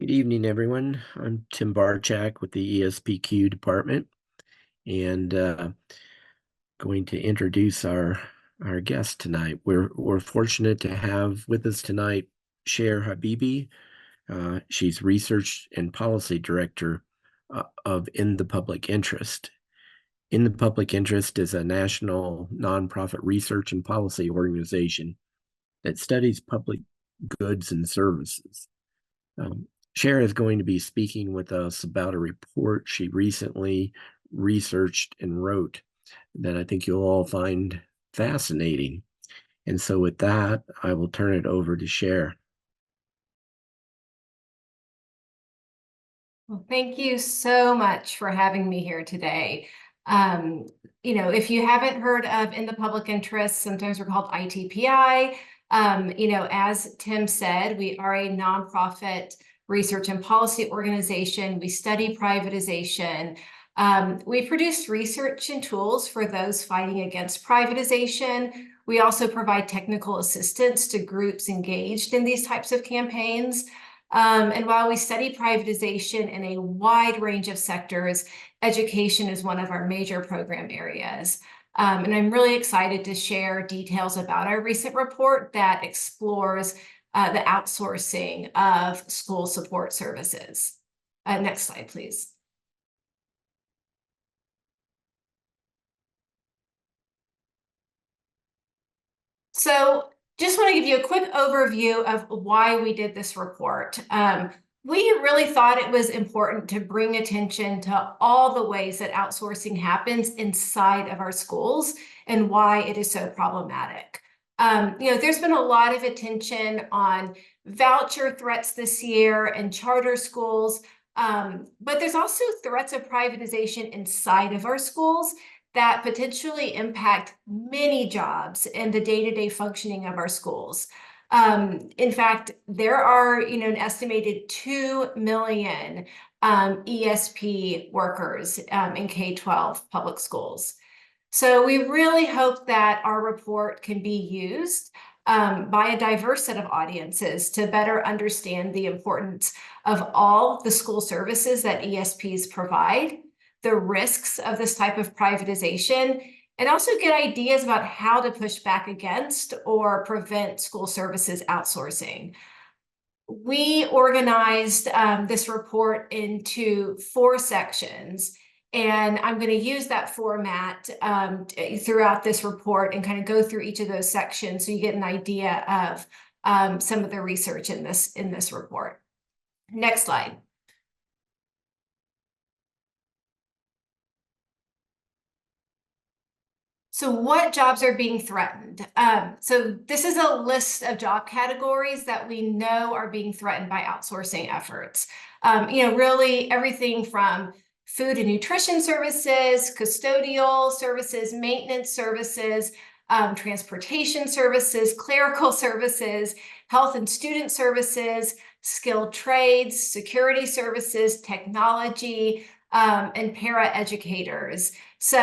Good evening, everyone. I'm Tim Barchak with the ESPQ department, and going to introduce our guest tonight. We're fortunate to have with us tonight Cher Habibi. She's Research and Policy Director of In the Public Interest. In the Public Interest is a national nonprofit research and policy organization that studies public goods and services. Um, Cher is going to be speaking with us about a report she recently researched and wrote that I think you'll all find fascinating. And so, with that, I will turn it over to Cher. Well, thank you so much for having me here today. Um, if you haven't heard of In the Public Interest, sometimes we're called ITPI. As Tim said, we are a nonprofit research and policy organization. We study privatization. We produce research and tools for those fighting against privatization. We also provide technical assistance to groups engaged in these types of campaigns. And while we study privatization in a wide range of sectors, education is one of our major program areas. And I'm really excited to share details about our recent report that explores the outsourcing of school support services. Next slide, please. So just want to give you a quick overview of why we did this report. We really thought it was important to bring attention to all the ways that outsourcing happens inside of our schools and why it is so problematic. There's been a lot of attention on voucher threats this year and charter schools, but there's also threats of privatization inside of our schools that potentially impact many jobs and the day-to-day functioning of our schools. In fact, there are, an estimated 2 million ESP workers in K-12 public schools. So we really hope that our report can be used by a diverse set of audiences to better understand the importance of all the school services that ESPs provide, the risks of this type of privatization, and also get ideas about how to push back against or prevent school services outsourcing. We organized this report into 4 sections, and I'm going to use that format throughout this report and kind of go through each of those sections so you get an idea of some of the research in this report. Next slide. So what jobs are being threatened? So this is a list of job categories that we know are being threatened by outsourcing efforts. Really everything from food and nutrition services, custodial services, maintenance services, transportation services, clerical services, health and student services, skilled trades, security services, technology, and para-educators. So,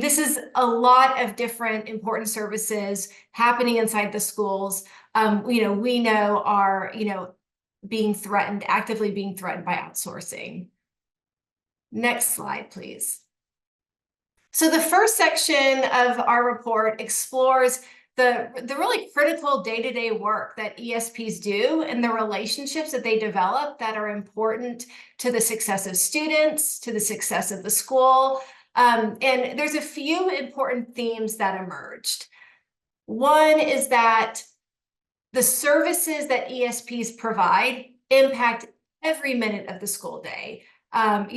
this is a lot of different important services happening inside the schools, we know are, being threatened, actively being threatened by outsourcing. Next slide, please. So the first section of our report explores the really critical day-to-day work that ESPs do and the relationships that they develop that are important to the success of students, to the success of the school. And there's a few important themes that emerged. One is that the services that ESPs provide impact every minute of the school day. From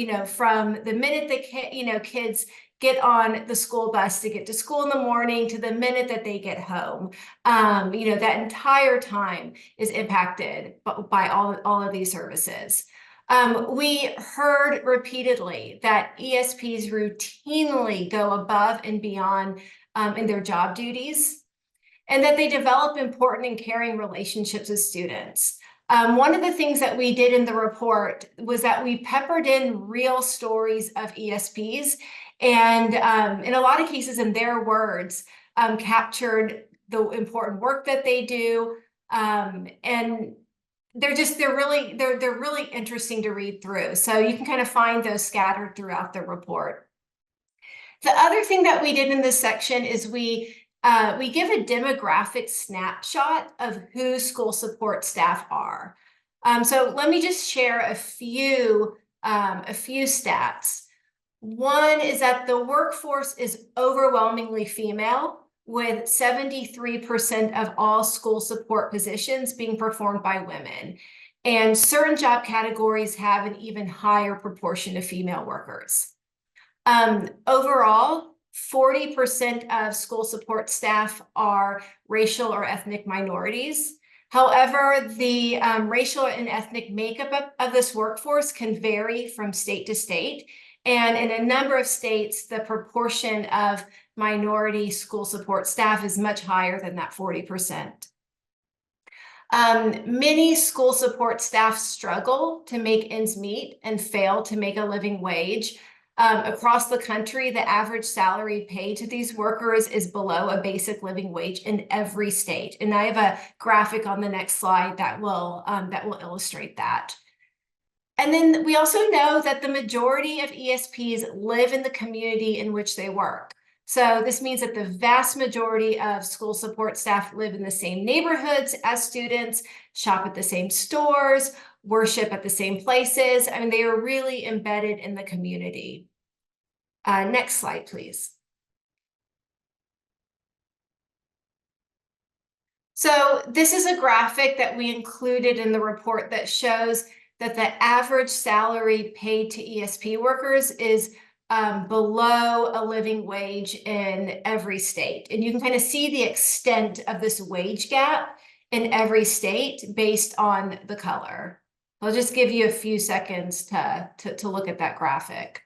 the minute that kids get on the school bus to get to school in the morning to the minute that they get home. That entire time is impacted by all of these services. We heard repeatedly that ESPs routinely go above and beyond in their job duties, and that they develop important and caring relationships with students. One of the things that we did in the report was that we peppered in real stories of ESPs and in a lot of cases, in their words, captured the important work that they do and they're really interesting to read through. So you can kind of find those scattered throughout the report. The other thing that we did in this section is we give a demographic snapshot of who school support staff are. So let me just share a few stats. One is that the workforce is overwhelmingly female, with 73% of all school support positions being performed by women. And certain job categories have an even higher proportion of female workers. Overall, 40% of school support staff are racial or ethnic minorities. However, the racial and ethnic makeup of this workforce can vary from state to state. And in a number of states, the proportion of minority school support staff is much higher than that 40%. Many school support staff struggle to make ends meet and fail to make a living wage. Across the country, the average salary paid to these workers is below a basic living wage in every state. And I have a graphic on the next slide that will illustrate that. And then we also know that the majority of ESPs live in the community in which they work. So this means that the vast majority of school support staff live in the same neighborhoods as students, shop at the same stores, worship at the same places. I mean, they are really embedded in the community. Next slide, please. So this is a graphic that we included in the report that shows that the average salary paid to ESP workers is below a living wage in every state. And you can kind of see the extent of this wage gap in every state based on the color. I'll just give you a few seconds to look at that graphic.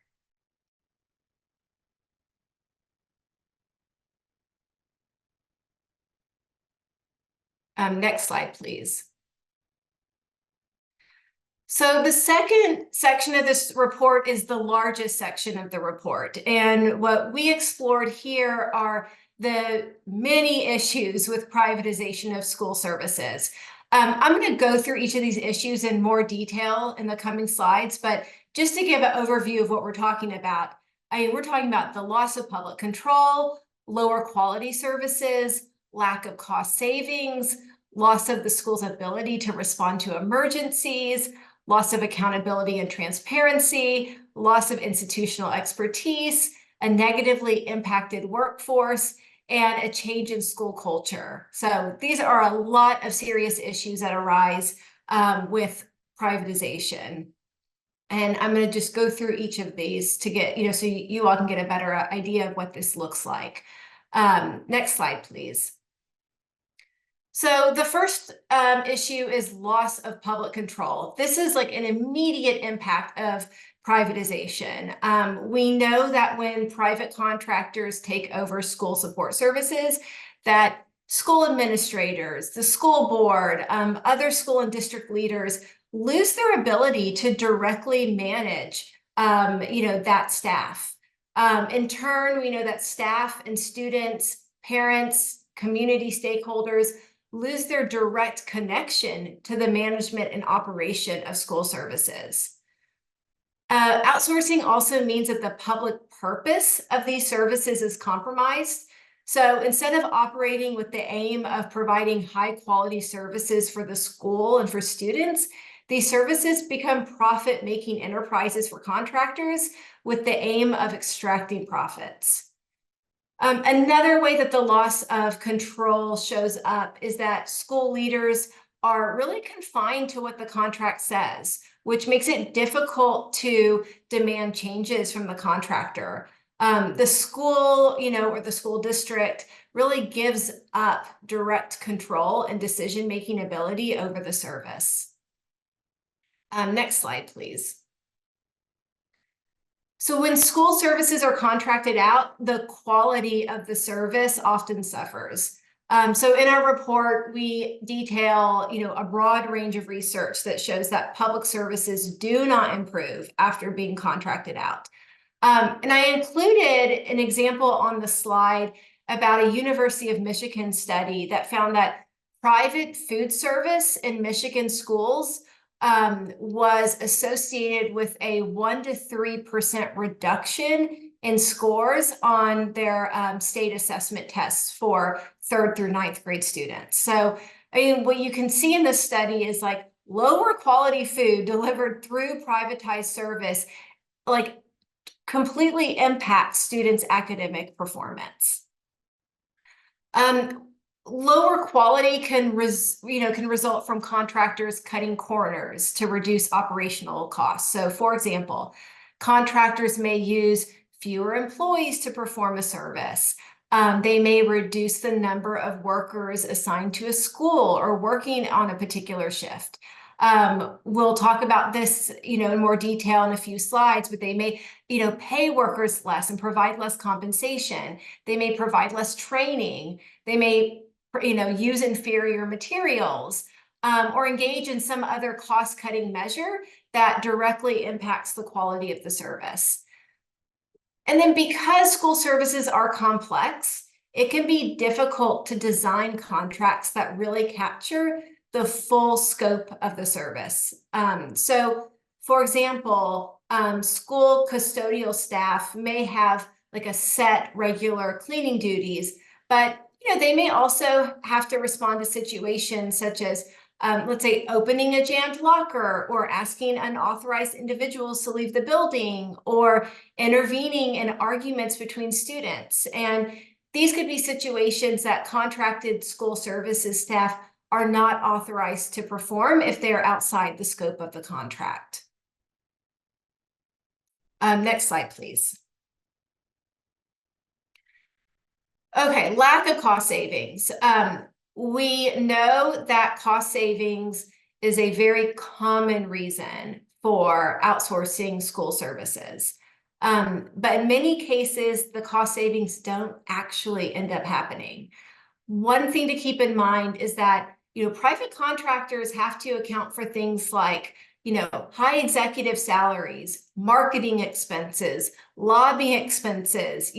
Next slide, please. So the second section of this report is the largest section of the report. And what we explored here are the many issues with privatization of school services. I'm going to go through each of these issues in more detail in the coming slides, but just to give an overview of what we're talking about, we're talking about the loss of public control, lower quality services, lack of cost savings, loss of the school's ability to respond to emergencies, loss of accountability and transparency, loss of institutional expertise, a negatively impacted workforce, and a change in school culture. So these are a lot of serious issues that arise with privatization. And I'm going to just go through each of these to get, so you all can get a better idea of what this looks like. Next slide, please. So the first issue is loss of public control. This is like an immediate impact of privatization. We know that when private contractors take over school support services, that school administrators, the school board, other school and district leaders lose their ability to directly manage, that staff. In turn, we know that staff and students, parents, community stakeholders lose their direct connection to the management and operation of school services. Outsourcing also means that the public purpose of these services is compromised. So instead of operating with the aim of providing high quality services for the school and for students, these services become profit-making enterprises for contractors with the aim of extracting profits. Another way that the loss of control shows up is that school leaders are really confined to what the contract says, which makes it difficult to demand changes from the contractor. The school, or the school district really gives up direct control and decision-making ability over the service. Next slide, please. So when school services are contracted out, the quality of the service often suffers. So in our report, we detail, a broad range of research that shows that public services do not improve after being contracted out. And I included an example on the slide about a University of Michigan study that found that private food service in Michigan schools was associated with a 1 to 3% reduction in scores on their state assessment tests for 3rd through 9th grade students. So, I mean, what you can see in this study is like lower quality food delivered through privatized service, like completely impacts students' academic performance. Lower quality can result from contractors cutting corners to reduce operational costs. So, for example, contractors may use fewer employees to perform a service. They may reduce the number of workers assigned to a school or working on a particular shift. We'll talk about this, in more detail in a few slides, but they may, pay workers less and provide less compensation. They may provide less training. They may, use inferior materials, or engage in some other cost-cutting measure that directly impacts the quality of the service. And then because school services are complex, it can be difficult to design contracts that really capture the full scope of the service. So, for example, school custodial staff may have like a set regular cleaning duties, but they may also have to respond to situations such as, let's say, opening a jammed locker or asking unauthorized individuals to leave the building or intervening in arguments between students. And these could be situations that contracted school services staff are not authorized to perform if they are outside the scope of the contract. Next slide, please. Okay, lack of cost savings. We know that cost savings is a very common reason for outsourcing school services. But in many cases, the cost savings don't actually end up happening. One thing to keep in mind is that, private contractors have to account for things like, high executive salaries, marketing expenses, lobbying expenses,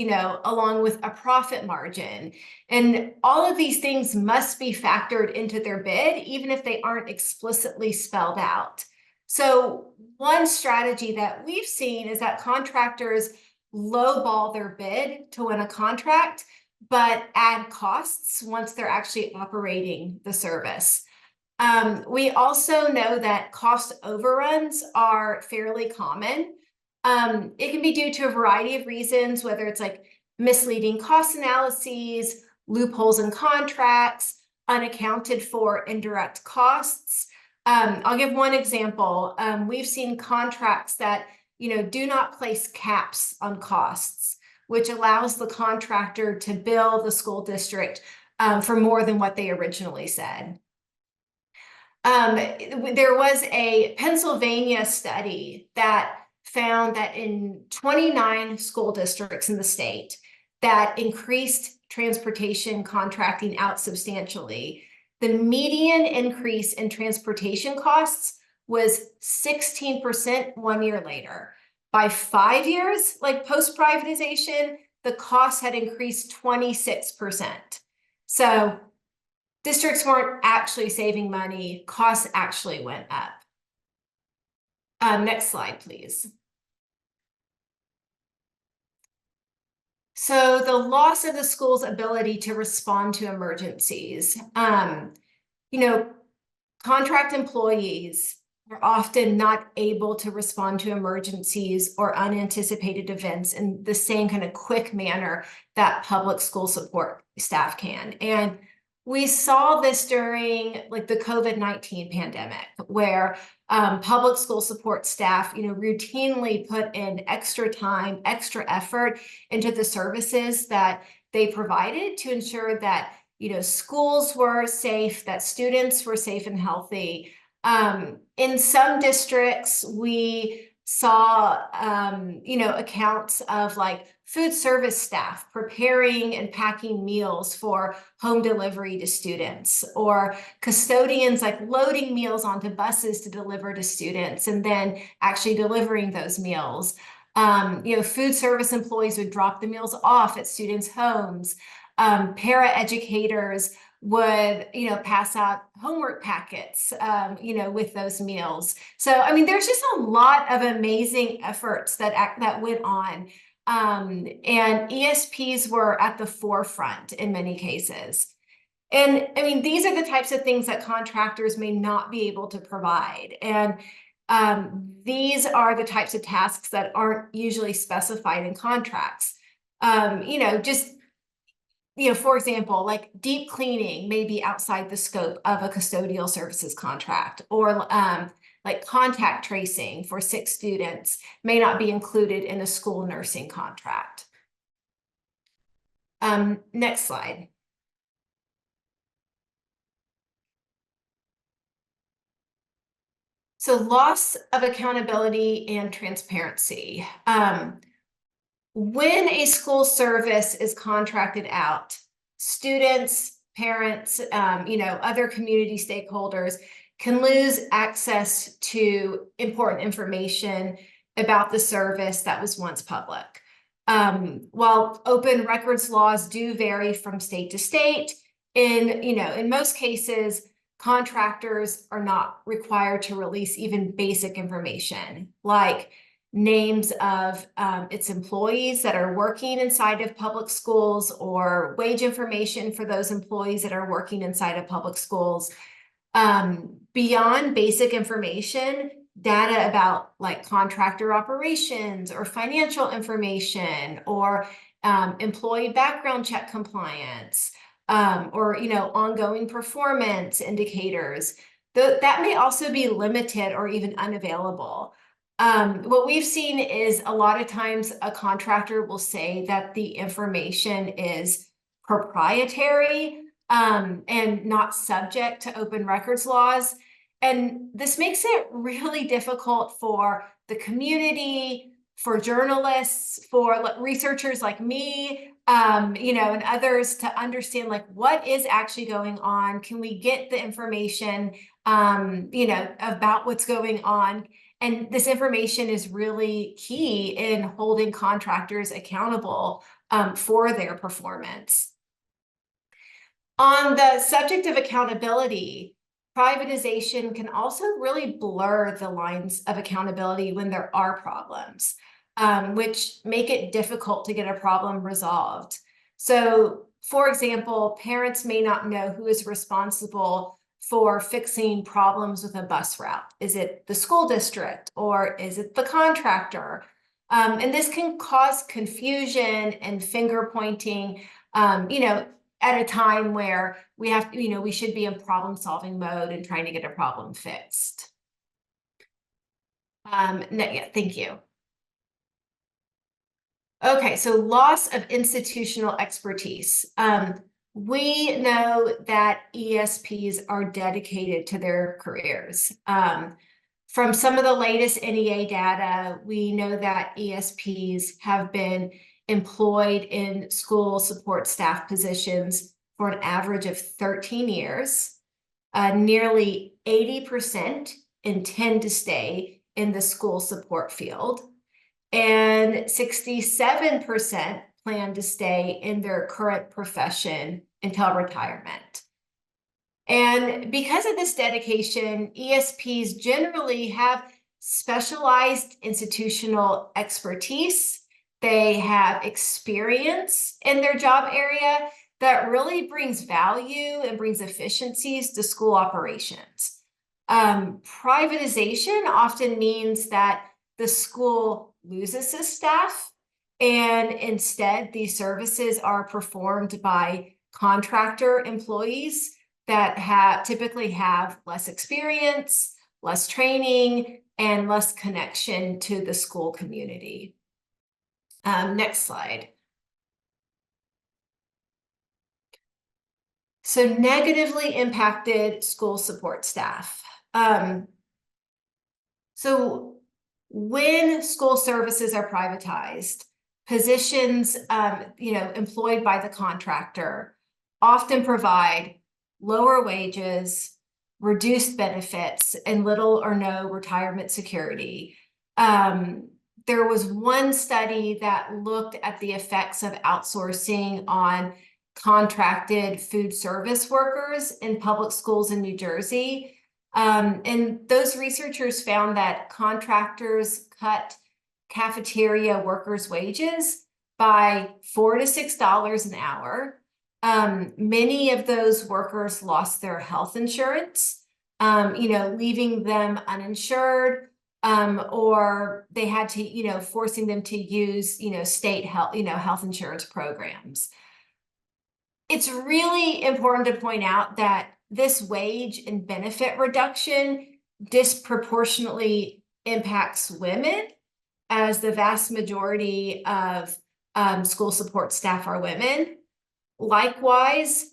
along with a profit margin. And all of these things must be factored into their bid, even if they aren't explicitly spelled out. So one strategy that we've seen is that contractors lowball their bid to win a contract, but add costs once they're actually operating the service. We also know that cost overruns are fairly common. It can be due to a variety of reasons, whether it's like misleading cost analyses, loopholes in contracts, unaccounted for indirect costs. I'll give one example. We've seen contracts that, do not place caps on costs, which allows the contractor to bill the school district for more than what they originally said. There was a Pennsylvania study that found that in 29 school districts in the state that increased transportation contracting out substantially, the median increase in transportation costs was 16% 1 year later. By 5 years, like post-privatization, the costs had increased 26%. So districts weren't actually saving money, costs actually went up. Next slide, please. So the loss of the school's ability to respond to emergencies. Contract employees are often not able to respond to emergencies or unanticipated events in the same kind of quick manner that public school support staff can. And we saw this during like the COVID-19 pandemic, where public school support staff, routinely put in extra time, extra effort into the services that they provided to ensure that, schools were safe, that students were safe and healthy. In some districts, we saw, accounts of like food service staff preparing and packing meals for home delivery to students, or custodians like loading meals onto buses to deliver to students and then actually delivering those meals. Food service employees would drop the meals off at students' homes. Para-educators would, pass out homework packets, with those meals. So, I mean, there's just a lot of amazing efforts that went on. And ESPs were at the forefront in many cases. And I mean, these are the types of things that contractors may not be able to provide. And these are the types of tasks that aren't usually specified in contracts. For example, like deep cleaning may be outside the scope of a custodial services contract, or like contact tracing for sick students may not be included in a school nursing contract. Next slide. So loss of accountability and transparency. When a school service is contracted out, students, parents, other community stakeholders can lose access to important information about the service that was once public. While open records laws do vary from state to state, in most cases, contractors are not required to release even basic information, like names of its employees that are working inside of public schools, or wage information for those employees that are working inside of public schools. Beyond basic information, data about like contractor operations or financial information, or employee background check compliance, or ongoing performance indicators, that may also be limited or even unavailable. What we've seen is a lot of times a contractor will say that the information is proprietary and not subject to open records laws. And this makes it really difficult for the community, for journalists, for researchers like me, and others to understand like what is actually going on. Can we get the information, about what's going on? And this information is really key in holding contractors accountable for their performance. On the subject of accountability, privatization can also really blur the lines of accountability when there are problems, which make it difficult to get a problem resolved. So, for example, parents may not know who is responsible for fixing problems with a bus route. Is it the school district, or is it the contractor? And this can cause confusion and finger pointing, at a time where we should be in problem solving mode and trying to get a problem fixed. Yeah, thank you. Okay, so loss of institutional expertise. We know that ESPs are dedicated to their careers. From some of the latest NEA data, we know that ESPs have been employed in school support staff positions for an average of 13 years. Nearly 80% intend to stay in the school support field, and 67% plan to stay in their current profession until retirement. And because of this dedication, ESPs generally have specialized institutional expertise. They have experience in their job area that really brings value and brings efficiencies to school operations. Privatization often means that the school loses its staff, and instead these services are performed by contractor employees that typically have less experience, less training, and less connection to the school community. Next slide. So negatively impacted school support staff. So when school services are privatized, positions, employed by the contractor often provide lower wages, reduced benefits, and little or no retirement security. There was one study that looked at the effects of outsourcing on contracted food service workers in public schools in New Jersey. And those researchers found that contractors cut cafeteria workers' wages by $4 to $6 an hour. Many of those workers lost their health insurance, leaving them uninsured, or they had to, forcing them to use, state health insurance programs. It's really important to point out that this wage and benefit reduction disproportionately impacts women, as the vast majority of school support staff are women. Likewise,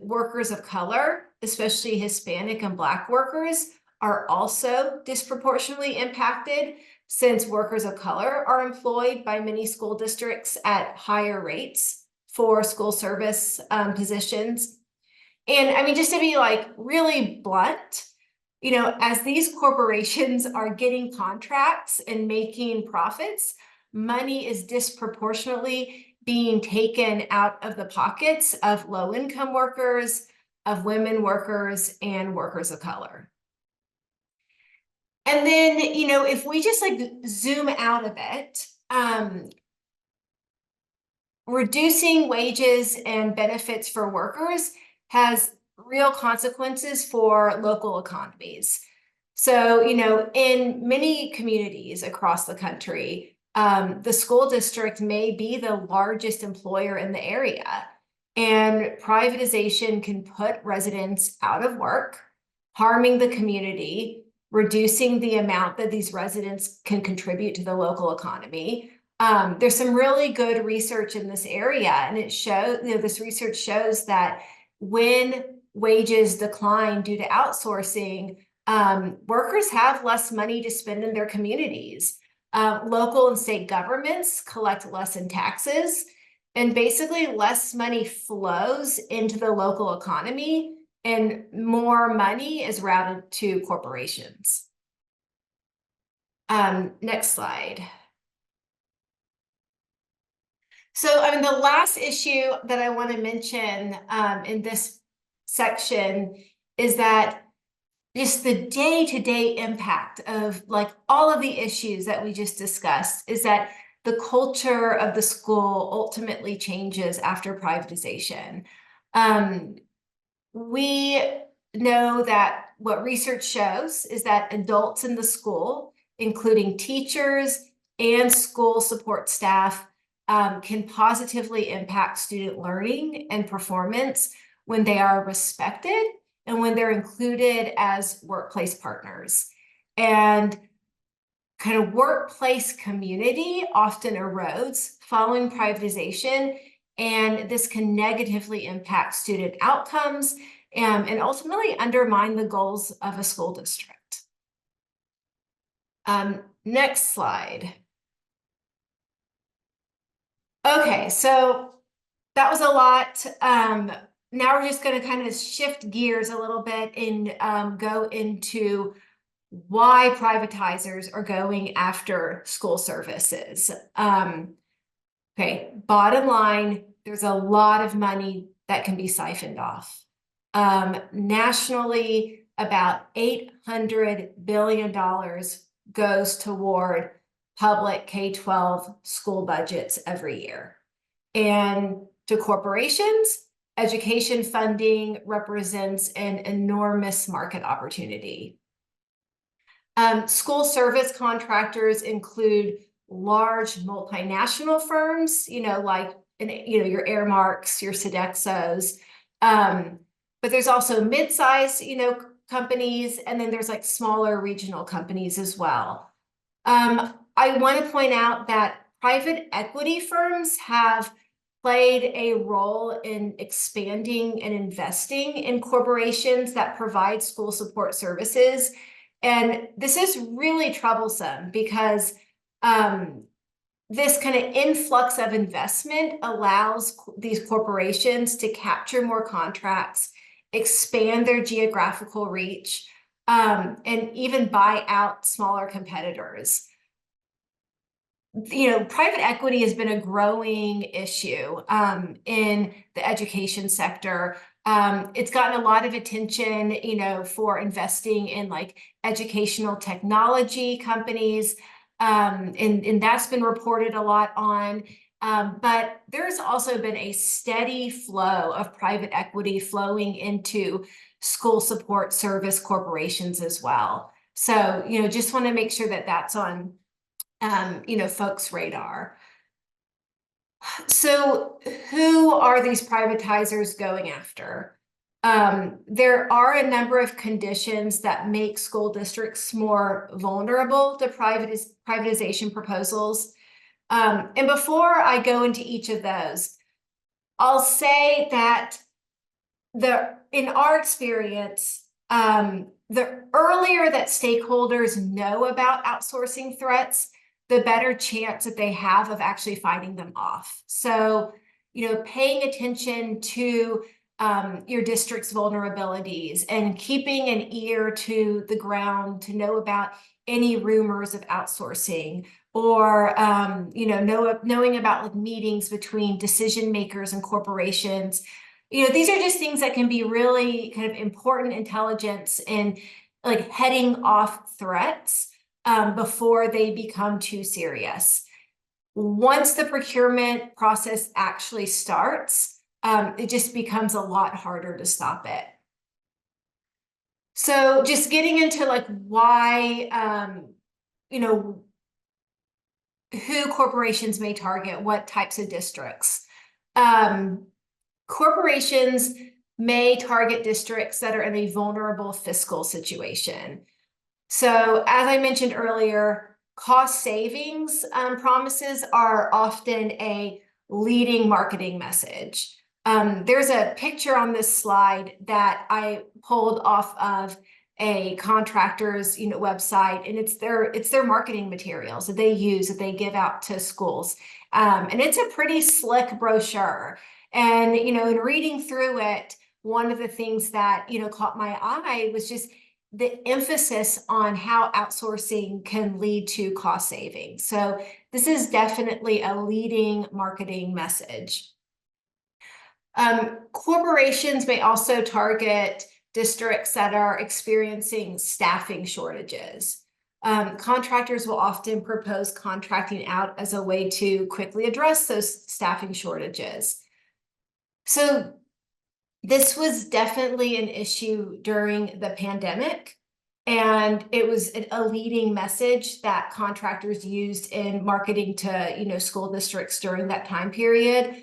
workers of color, especially Hispanic and Black workers, are also disproportionately impacted, since workers of color are employed by many school districts at higher rates for school service positions. And I mean, just to be like really blunt, as these corporations are getting contracts and making profits, money is disproportionately being taken out of the pockets of low-income workers, of women workers, and workers of color. And then, if we just like zoom out a bit, reducing wages and benefits for workers has real consequences for local economies. So, in many communities across the country, the school district may be the largest employer in the area, and privatization can put residents out of work, harming the community, reducing the amount that these residents can contribute to the local economy. There's some really good research in this area, and it shows, this research shows that when wages decline due to outsourcing, workers have less money to spend in their communities. Local and state governments collect less in taxes, and basically less money flows into the local economy, and more money is routed to corporations. Next slide. So, I mean, the last issue that I want to mention in this section is that just the day-to-day impact of like all of the issues that we just discussed is that the culture of the school ultimately changes after privatization. We know that what research shows is that adults in the school, including teachers and school support staff, can positively impact student learning and performance when they are respected and when they're included as workplace partners. And kind of workplace community often erodes following privatization, and this can negatively impact student outcomes and ultimately undermine the goals of a school district. Next slide. Okay, so that was a lot. Now we're just going to kind of shift gears a little bit and go into why privatizers are going after school services. Okay, bottom line, there's a lot of money that can be siphoned off. Nationally, about $800 billion goes toward public K-12 school budgets every year. And to corporations, education funding represents an enormous market opportunity. School service contractors include large multinational firms, like your Airmarks, your Sodexos, but there's also mid-sized, companies, and then there's like smaller regional companies as well. I want to point out that private equity firms have played a role in expanding and investing in corporations that provide school support services. And this is really troublesome because this kind of influx of investment allows these corporations to capture more contracts, expand their geographical reach, and even buy out smaller competitors. private equity has been a growing issue in the education sector. It's gotten a lot of attention, for investing in like educational technology companies. And that's been reported a lot on. But there's also been a steady flow of private equity flowing into school support service corporations as well. So, just want to make sure that that's on folks' radar. So who are these privatizers going after? There are a number of conditions that make school districts more vulnerable to privatization proposals. And before I go into each of those, I'll say that in our experience, the earlier that stakeholders know about outsourcing threats, the better chance that they have of actually fighting them off. So, paying attention to your district's vulnerabilities and keeping an ear to the ground to know about any rumors of outsourcing, or knowing about like meetings between decision makers and corporations. These are just things that can be really kind of important intelligence in like heading off threats before they become too serious. Once the procurement process actually starts, it just becomes a lot harder to stop it. So just getting into like why, who corporations may target, what types of districts. Corporations may target districts that are in a vulnerable fiscal situation. So as I mentioned earlier, cost savings promises are often a leading marketing message. There's a picture on this slide that I pulled off of a contractor's website, and it's their marketing materials that they use, that they give out to schools. And it's a pretty slick brochure. And in reading through it, one of the things that caught my eye was just the emphasis on how outsourcing can lead to cost savings. So this is definitely a leading marketing message. Corporations may also target districts that are experiencing staffing shortages. Contractors will often propose contracting out as a way to quickly address those staffing shortages. So this was definitely an issue during the pandemic, and it was a leading message that contractors used in marketing to school districts during that time period.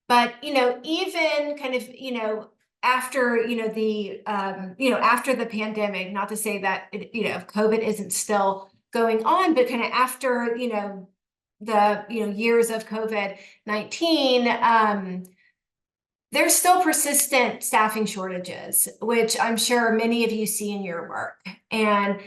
But even kind of after after the pandemic, not to say that COVID isn't still going on, but kind of after the years of COVID-19, there's still persistent staffing shortages, which I'm sure many of you see in your work. And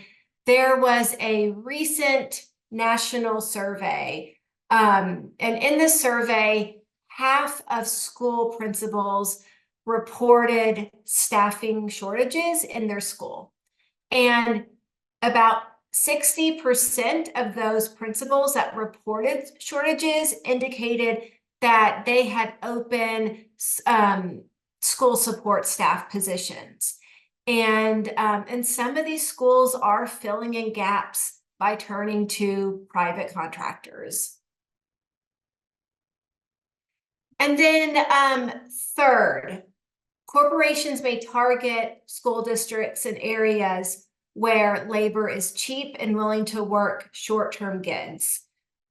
there was a recent national survey, and in this survey, half of school principals reported staffing shortages in their school. And about 60% of those principals that reported shortages indicated that they had open school support staff positions. And some of these schools are filling in gaps by turning to private contractors. And then third, corporations may target school districts in areas where labor is cheap and willing to work short-term gigs.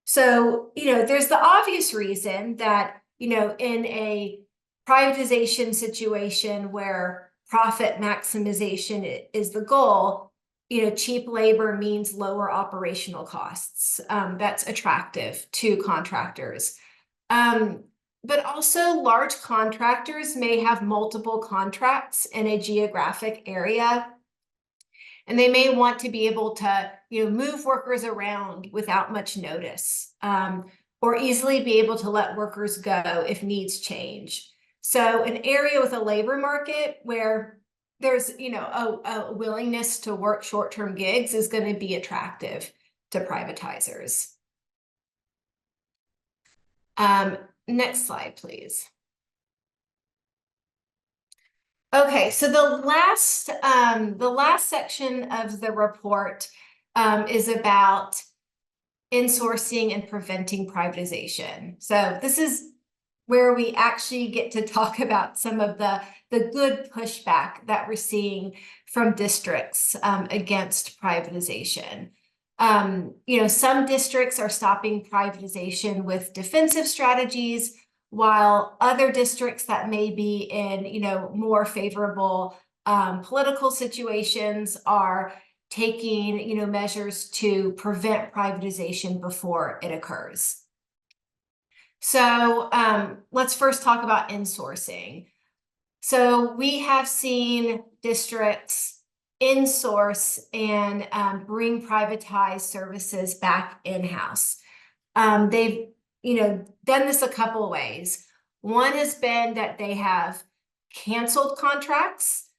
So, there's the obvious reason that, in a privatization situation where profit maximization is the goal, cheap labor means lower operational costs. That's attractive to contractors. But also large contractors may have multiple contracts in a geographic area, and they may want to be able to move workers around without much notice, or easily be able to let workers go if needs change. So an area with a labor market where there's a willingness to work short-term gigs is going to be attractive to privatizers. Next slide, please. Okay, so the last section of the report is about insourcing and preventing privatization. So this is where we actually get to talk about some of the good pushback that we're seeing from districts against privatization. Some districts are stopping privatization with defensive strategies, while other districts that may be in, more favorable political situations are taking, measures to prevent privatization before it occurs. So let's first talk about insourcing. So we have seen districts insource and bring privatized services back in-house. They've, done this a couple of ways. One has been that they have canceled contracts,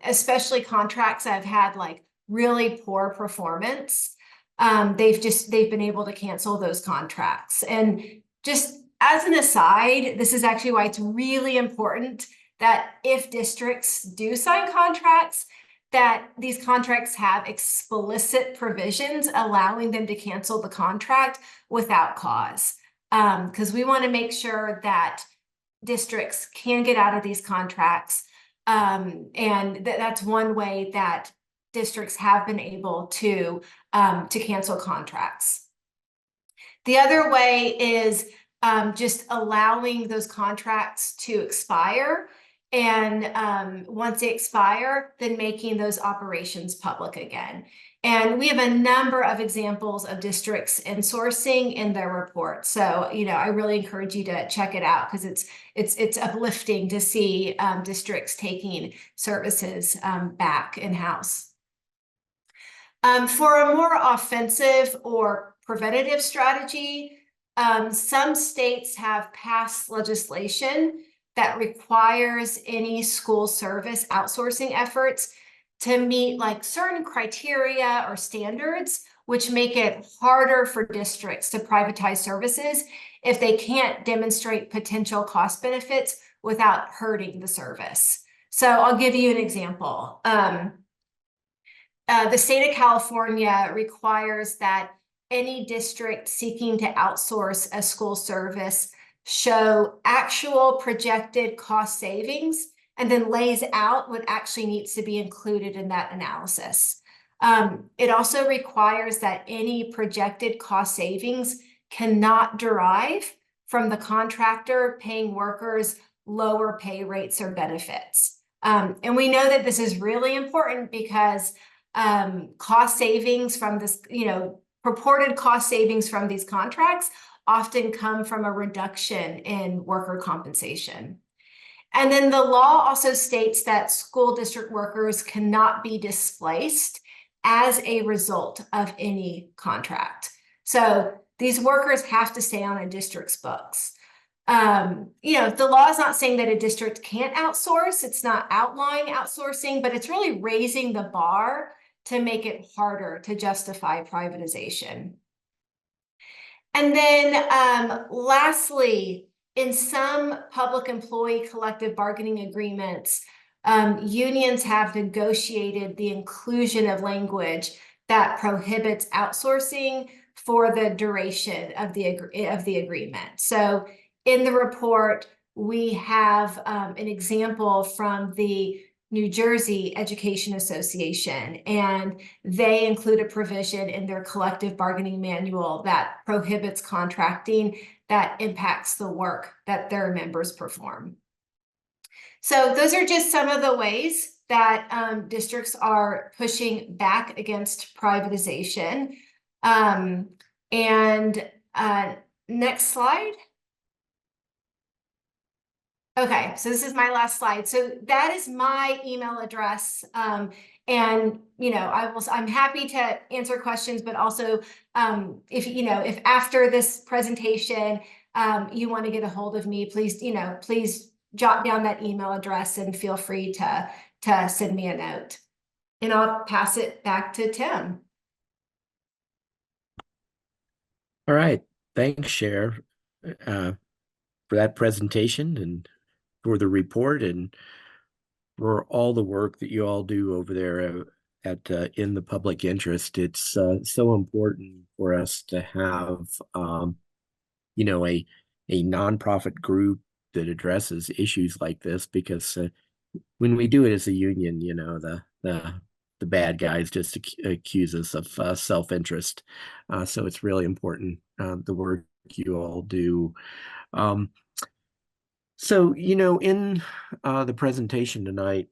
especially contracts that have had like really poor performance. They've been able to cancel those contracts. And just as an aside, this is actually why it's really important that if districts do sign contracts, that these contracts have explicit provisions allowing them to cancel the contract without cause. Because we want to make sure that districts can get out of these contracts. And that's one way that districts have been able to cancel contracts. The other way is just allowing those contracts to expire. And once they expire, then making those operations public again. And we have a number of examples of districts insourcing in their report. So, I really encourage you to check it out because it's uplifting to see districts taking services back in-house. For a more offensive or preventative strategy, some states have passed legislation that requires any school service outsourcing efforts to meet like certain criteria or standards, which make it harder for districts to privatize services if they can't demonstrate potential cost benefits without hurting the service. So I'll give you an example. The state of California requires that any district seeking to outsource a school service show actual projected cost savings and then lays out what actually needs to be included in that analysis. It also requires that any projected cost savings cannot derive from the contractor paying workers lower pay rates or benefits. And we know that this is really important because cost savings from this, purported cost savings from these contracts often come from a reduction in worker compensation. And then the law also states that school district workers cannot be displaced as a result of any contract. So these workers have to stay on a district's books. The law is not saying that a district can't outsource. It's not outlawing outsourcing, but it's really raising the bar to make it harder to justify privatization. And then lastly, in some public employee collective bargaining agreements, unions have negotiated the inclusion of language that prohibits outsourcing for the duration of the agreement. So in the report, we have an example from the New Jersey Education Association, and they include a provision in their collective bargaining manual that prohibits contracting that impacts the work that their members perform. So those are just some of the ways that districts are pushing back against privatization. Next slide. Okay, so this is my last slide. So that is my email address. I'm happy to answer questions, but also if after this presentation you want to get a hold of me, please jot down that email address and feel free to send me a note. And I'll pass it back to Tim. All right, thanks, Cher. uh, for that presentation and for the report and for all the work that you all do over there at in the public interest. It's so important for us to have you know a nonprofit group that addresses issues like this because when we do it as a union, the bad guys just accuse us of self-interest. So it's really important the work you all do. Um, so in the presentation tonight,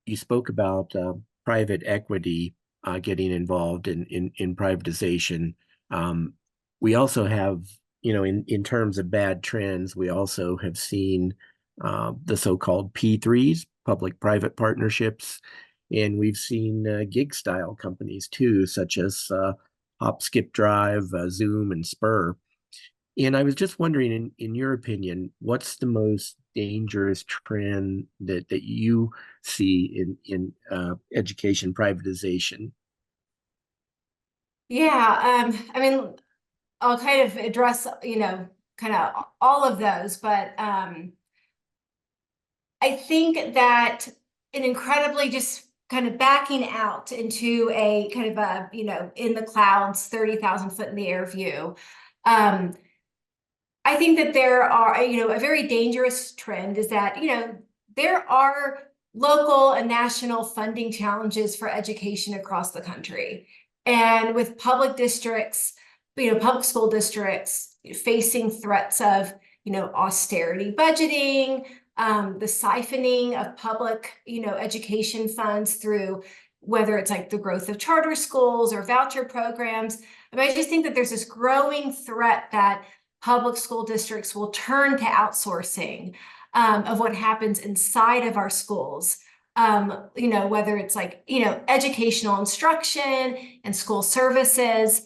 you spoke about private equity getting involved in privatization. Um, we also have, in terms of bad trends, we also have seen the so-called P3s, public-private partnerships, and we've seen gig-style companies too, such as Hop, Skip, Drive, Zoom, and Spur. And I was just wondering, in your opinion, what's the most dangerous trend that you see in education privatization? Yeah, I mean, I'll kind of address, kind of all of those, but I think that an incredibly just kind of backing out into a kind of a, in the clouds, 30,000 foot in the air view. I think that there are, a very dangerous trend is that, there are local and national funding challenges for education across the country. And with public districts, public school districts facing threats of, austerity budgeting, the siphoning of public, education funds through whether it's like the growth of charter schools or voucher programs. I mean, I just think that there's this growing threat that public school districts will turn to outsourcing of what happens inside of our schools. Whether it's like, educational instruction and school services.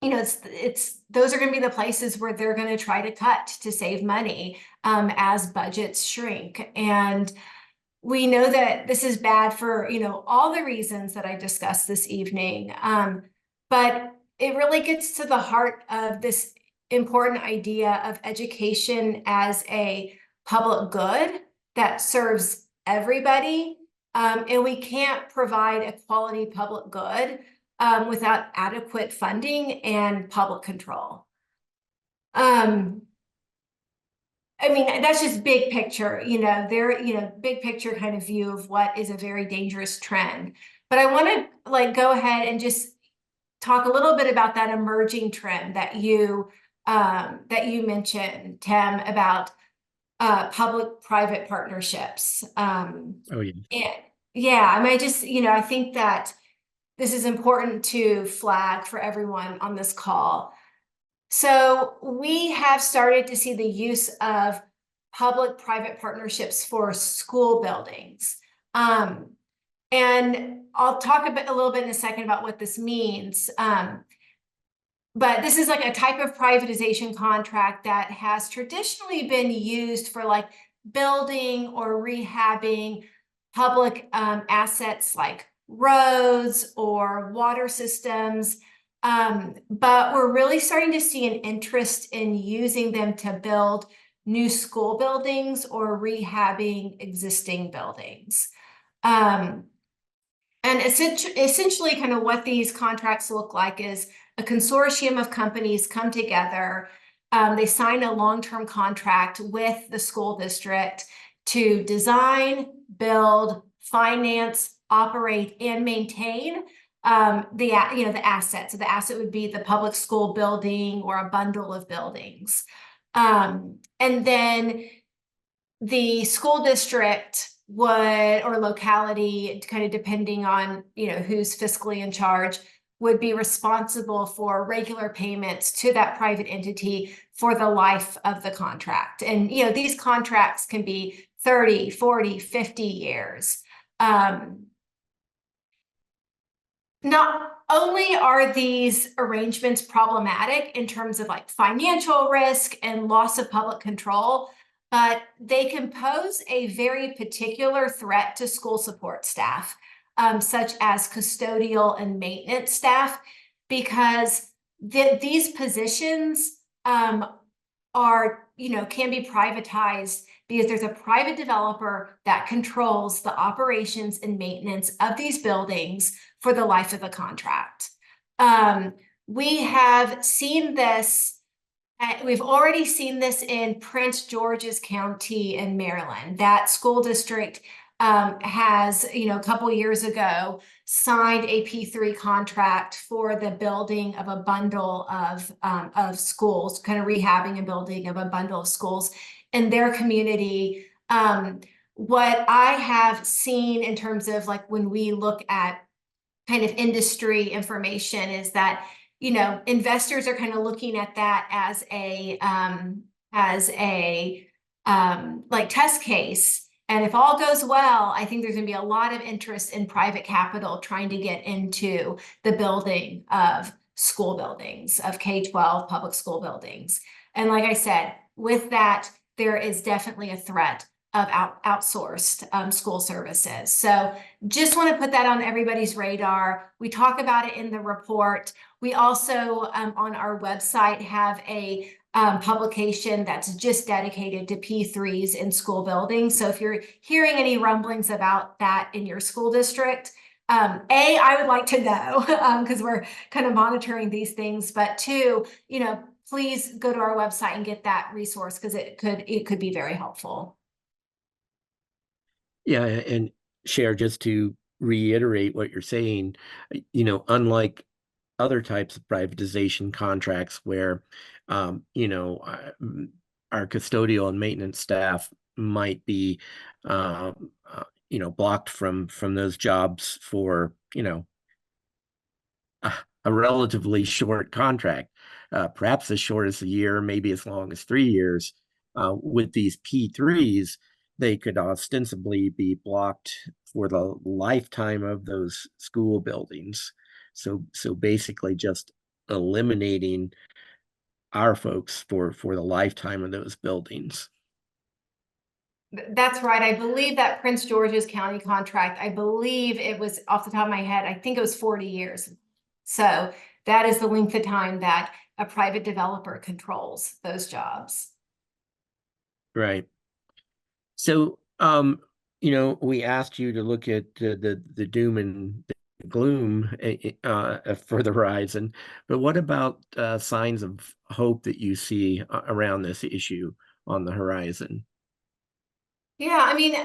It's those are going to be the places where they're going to try to cut to save money as budgets shrink. And we know that this is bad for, all the reasons that I discussed this evening. But it really gets to the heart of this important idea of education as a public good that serves everybody. And we can't provide a quality public good without adequate funding and public control. I mean, that's just big picture, big picture kind of view of what is a very dangerous trend. But I want to go ahead and just talk a little bit about that emerging trend that you mentioned, Tim, about public-private partnerships. Oh, yeah. And yeah, I mean, I think that this is important to flag for everyone on this call. So we have started to see the use of public-private partnerships for school buildings. And I'll talk a little bit in a second about what this means. But this is like a type of privatization contract that has traditionally been used for like building or rehabbing public assets like roads or water systems. But we're really starting to see an interest in using them to build new school buildings or rehabbing existing buildings. And essentially kind of what these contracts look like is a consortium of companies come together. They sign a long-term contract with the school district to design, build, finance, operate, and maintain the asset. So the asset would be the public school building or a bundle of buildings. And then the school district would, or locality, kind of depending on, who's fiscally in charge, would be responsible for regular payments to that private entity for the life of the contract. And, these contracts can be 30, 40, 50 years. Not only are these arrangements problematic in terms of like financial risk and loss of public control, but they can pose a very particular threat to school support staff, such as custodial and maintenance staff, because these positions are, can be privatized because there's a private developer that controls the operations and maintenance of these buildings for the life of the contract. We have seen this. We've already seen this in Prince George's County in Maryland. That school district has, a couple years ago, signed a P3 contract for the building of a bundle of schools, kind of rehabbing a building of a bundle of schools in their community. What I have seen in terms of like when we look at kind of industry information is that investors are kind of looking at that as a like test case. And if all goes well, I think there's going to be a lot of interest in private capital trying to get into the building of school buildings, of K-12 public school buildings. And like I said, with that, there is definitely a threat of outsourced school services. So just want to put that on everybody's radar. We talk about it in the report. We also, on our website, have a publication that's just dedicated to P3s in school buildings. So if you're hearing any rumblings about that in your school district, I would like to know because we're kind of monitoring these things, but two, please go to our website and get that resource because it could be very helpful. Yeah, and Cher, just to reiterate what you're saying, unlike other types of privatization contracts where, our custodial and maintenance staff might be, blocked from those jobs for, a relatively short contract, perhaps as short as a year, maybe as long as 3 years. With these P3s, they could ostensibly be blocked for the lifetime of those school buildings. So basically just eliminating our folks for the lifetime of those buildings. That's right. I believe that Prince George's County contract, I believe it was off the top of my head, I think it was 40 years. So that is the length of time that a private developer controls those jobs. Right. So, we asked you to look at the doom and the gloom for the horizon, but what about signs of hope that you see around this issue on the horizon? Yeah, I mean,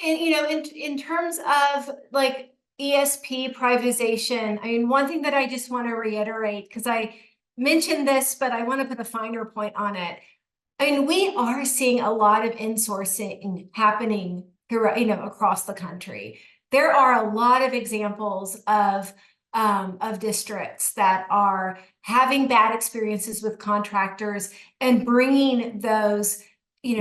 in terms of like ESP privatization, I mean, one thing that I just want to reiterate, because I mentioned this, but I want to put a finer point on it. I mean, we are seeing a lot of insourcing happening throughout, across the country. There are a lot of examples of districts that are having bad experiences with contractors and bringing those,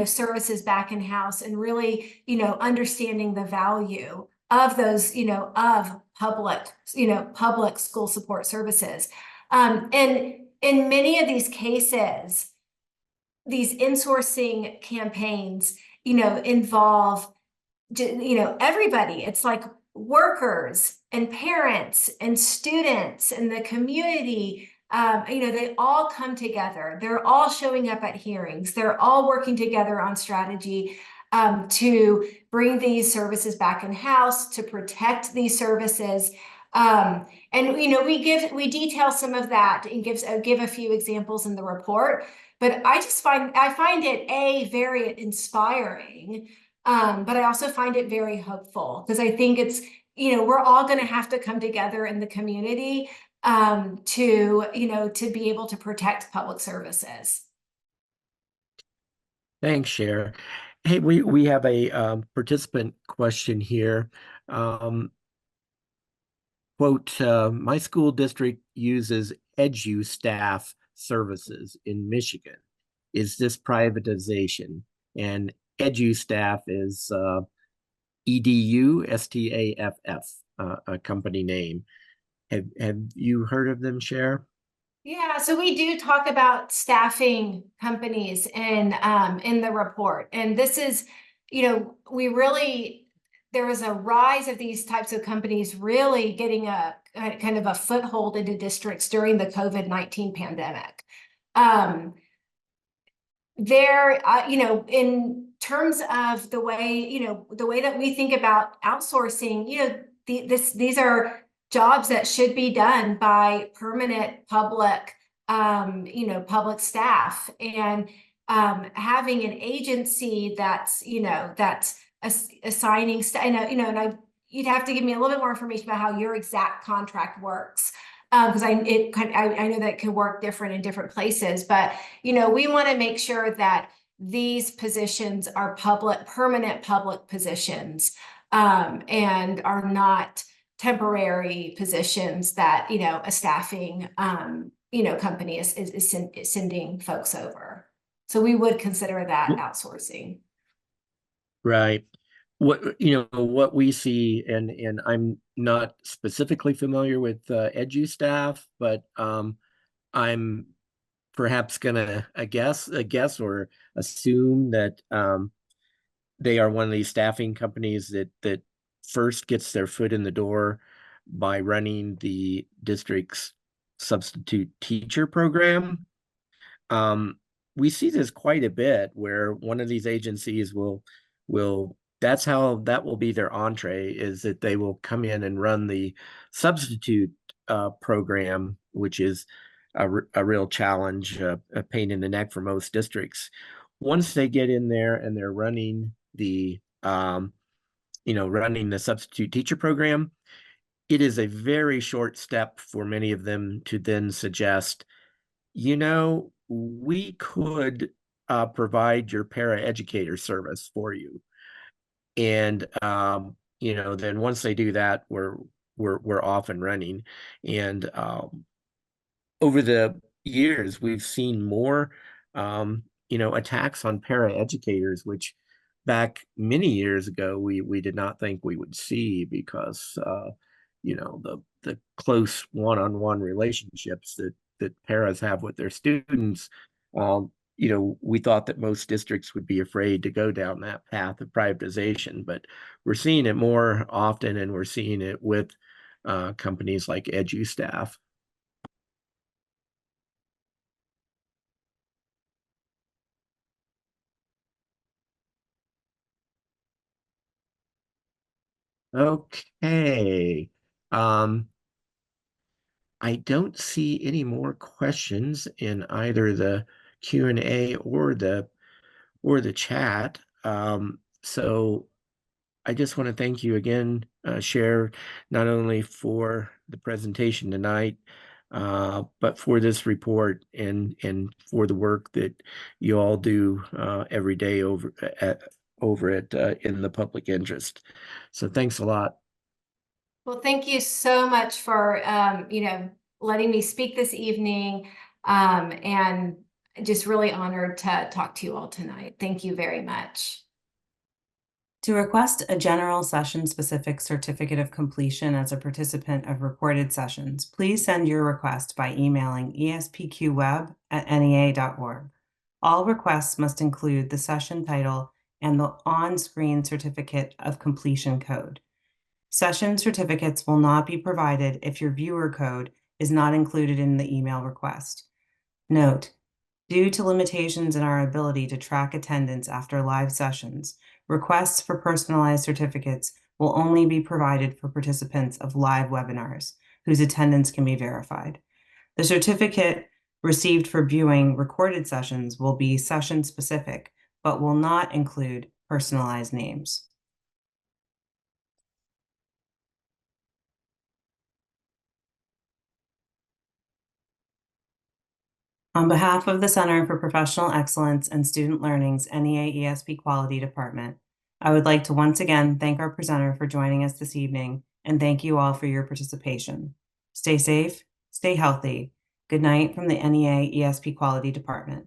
services back in house and really, understanding the value of those, of public school support services. And in many of these cases, these insourcing campaigns, involve, everybody. It's like workers and parents and students and the community. They all come together. They're all showing up at hearings. They're all working together on strategy to bring these services back in house, to protect these services. And we detail some of that and give a few examples in the report. But I find it very inspiring, but I also find it very hopeful because I think it's, we're all going to have to come together in the community to be able to protect public services. Thanks, Cher. Hey, we have a participant question here. Quote, my school district uses edu staff services in Michigan. Is this privatization? And edu staff is EDU STAFF, a company name. Have you heard of them, Cher? Yeah, so we do talk about staffing companies in the report, and this is, there was a rise of these types of companies really getting a kind of a foothold into districts during the COVID-19 pandemic. There, in terms of the way that we think about outsourcing, these are jobs that should be done by permanent public staff, and having an agency that's assigning, you'd have to give me a little bit more information about how your exact contract works. Because I know that it can work different in different places, but we want to make sure that these positions are permanent public positions, and are not temporary positions that a staffing company is sending folks over. So we would consider that outsourcing. Right. What we see, and I'm not specifically familiar with edu staff, but I'm perhaps gonna guess or assume that they are one of these staffing companies that first gets their foot in the door by running the district's substitute teacher program. Um, we see this quite a bit where one of these agencies will that's how that will be their entree, is that they will come in and run the substitute program, which is a real challenge, a pain in the neck for most districts. Once they get in there and they're running running the substitute teacher program, it is a very short step for many of them to then suggest, we could provide your paraeducator service for you. And then once they do that, we're off and running. And over the years, we've seen more attacks on paraeducators, which back many years ago we did not think we would see, because the close one-on-one relationships that paras have with their students. We thought that most districts would be afraid to go down that path of privatization, but we're seeing it more often, and we're seeing it with companies like EduStaff. Okay. I don't see any more questions in either the Q&A or the chat. So I just want to thank you again, Cher, not only for the presentation tonight, but for this report, and for the work that you all do every day over it in the public interest. So thanks a lot. Well, thank you so much for letting me speak this evening, and just really honored to talk to you all tonight. Thank you very much. To request a general session-specific certificate of completion as a participant of recorded sessions, please send your request by emailing espqweb@nea.org. All requests must include the session title and the on-screen certificate of completion code. Session certificates will not be provided if your viewer code is not included in the email request. Note, due to limitations in our ability to track attendance after live sessions, requests for personalized certificates will only be provided for participants of live webinars whose attendance can be verified. The certificate received for viewing recorded sessions will be session-specific, but will not include personalized names. On behalf of the Center for Professional Excellence and Student Learning's NEA ESP Quality Department, I would like to once again thank our presenter for joining us this evening, and thank you all for your participation. Stay safe, stay healthy. Good night from the NEA ESP Quality Department.